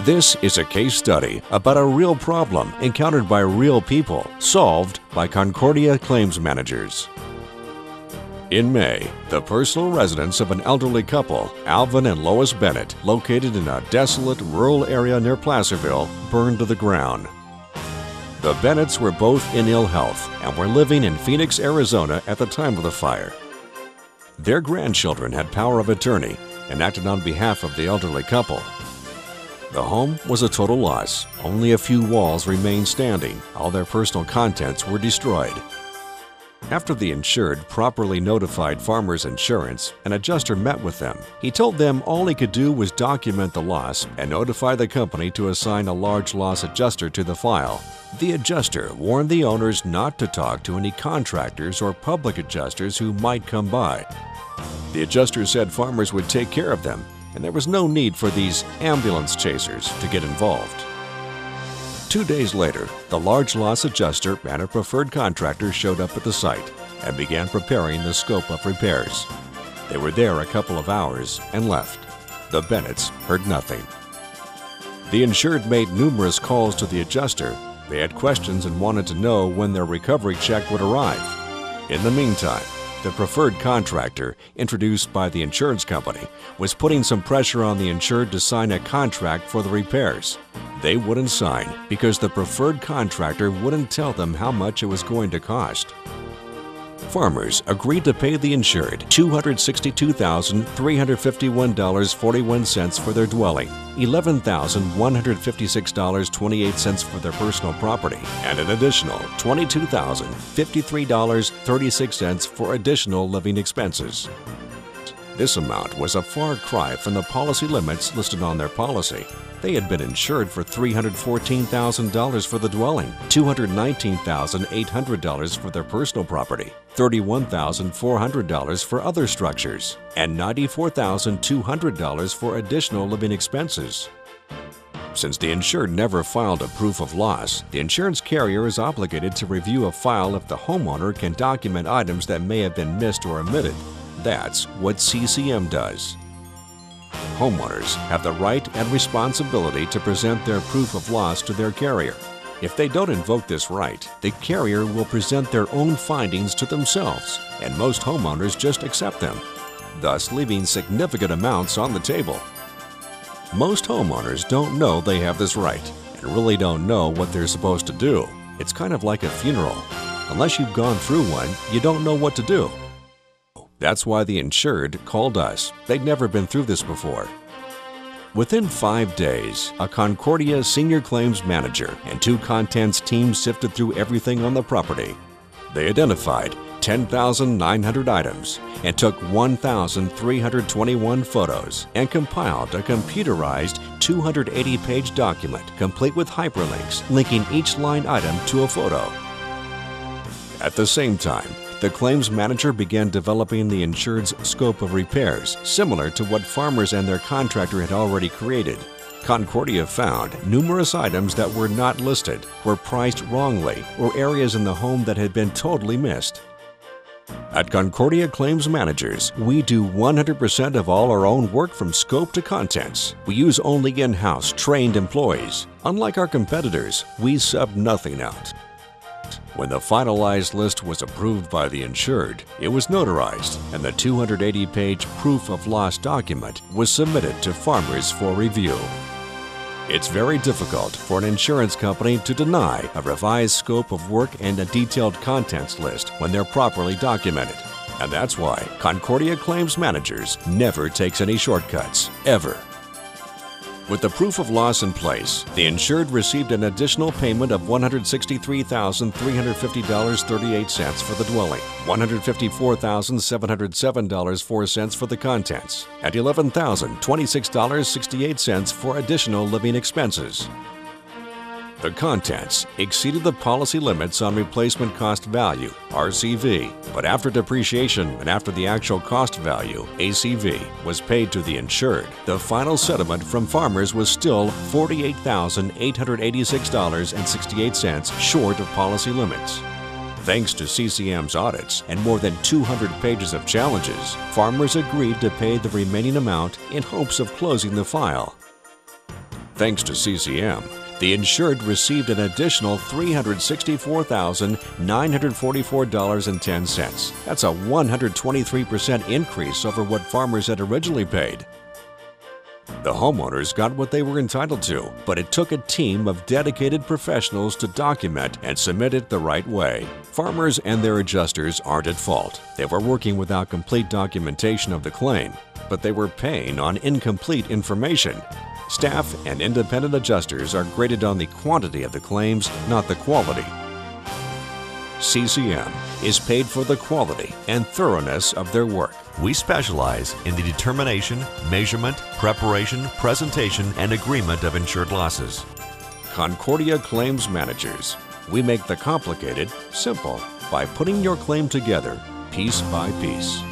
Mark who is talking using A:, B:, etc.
A: This is a case study about a real problem encountered by real people, solved by Concordia claims managers. In May, the personal residence of an elderly couple, Alvin and Lois Bennett, located in a desolate rural area near Placerville, burned to the ground. The Bennetts were both in ill health and were living in Phoenix, Arizona at the time of the fire. Their grandchildren had power of attorney and acted on behalf of the elderly couple. The home was a total loss. Only a few walls remained standing. All their personal contents were destroyed. After the insured properly notified Farmers Insurance, an adjuster met with them. He told them all he could do was document the loss and notify the company to assign a large loss adjuster to the file. The adjuster warned the owners not to talk to any contractors or public adjusters who might come by. The adjuster said Farmers would take care of them, and there was no need for these ambulance chasers to get involved. 2 days later, the large loss adjuster and a preferred contractor showed up at the site and began preparing the scope of repairs. They were there a couple of hours and left. The Bennetts heard nothing. The insured made numerous calls to the adjuster. They had questions and wanted to know when their recovery check would arrive. In the meantime, the preferred contractor, introduced by the insurance company, was putting some pressure on the insured to sign a contract for the repairs. They wouldn't sign because the preferred contractor wouldn't tell them how much it was going to cost. Farmers agreed to pay the insured $262,351.41 for their dwelling, $11,156.28 for their personal property, and an additional $22,053.36 for additional living expenses. This amount was a far cry from the policy limits listed on their policy. They had been insured for $314,000 for the dwelling, $219,800 for their personal property, $31,400 for other structures, and $94,200 for additional living expenses. Since the insured never filed a proof of loss, the insurance carrier is obligated to review a file if the homeowner can document items that may have been missed or omitted. That's what CCM does. Homeowners have the right and responsibility to present their proof of loss to their carrier. If they don't invoke this right, the carrier will present their own findings to themselves, and most homeowners just accept them, thus leaving significant amounts on the table. Most homeowners don't know they have this right and really don't know what they're supposed to do. It's kind of like a funeral. Unless you've gone through one, you don't know what to do. That's why the insured called us. They'd never been through this before. Within 5 days, a Concordia senior claims manager and 2 contents teams sifted through everything on the property. They identified 10,900 items and took 1,321 photos and compiled a computerized 280-page document complete with hyperlinks linking each line item to a photo. At the same time, the claims manager began developing the insured's scope of repairs, similar to what Farmers and their contractor had already created. Concordia found numerous items that were not listed, were priced wrongly, or areas in the home that had been totally missed. At Concordia Claims Managers, we do 100% of all our own work from scope to contents. We use only in-house trained employees. Unlike our competitors, we sub nothing out. When the finalized list was approved by the insured, it was notarized, and the 280-page proof of loss document was submitted to Farmers for review. It's very difficult for an insurance company to deny a revised scope of work and a detailed contents list when they're properly documented. And that's why Concordia Claims Managers never takes any shortcuts, ever. With the proof of loss in place, the insured received an additional payment of $163,350.38 for the dwelling, $154,707.04 for the contents, and $11,026.68 for additional living expenses. The contents exceeded the policy limits on replacement cost value, RCV, but after depreciation and after the actual cost value, ACV, was paid to the insured, the final settlement from Farmers was still $48,886.68 short of policy limits. Thanks to CCM's audits and more than 200 pages of challenges, Farmers agreed to pay the remaining amount in hopes of closing the file. Thanks to CCM, the insured received an additional $364,944.10. That's a 123% increase over what farmers had originally paid. The homeowners got what they were entitled to, but it took a team of dedicated professionals to document and submit it the right way. Farmers and their adjusters aren't at fault. They were working without complete documentation of the claim, but they were paying on incomplete information. Staff and independent adjusters are graded on the quantity of the claims, not the quality. CCM is paid for the quality and thoroughness of their work.
B: We specialize in the determination, measurement, preparation, presentation, and agreement of insured losses.
A: Concordia Claims Managers. We make the complicated simple by putting your claim together piece by piece.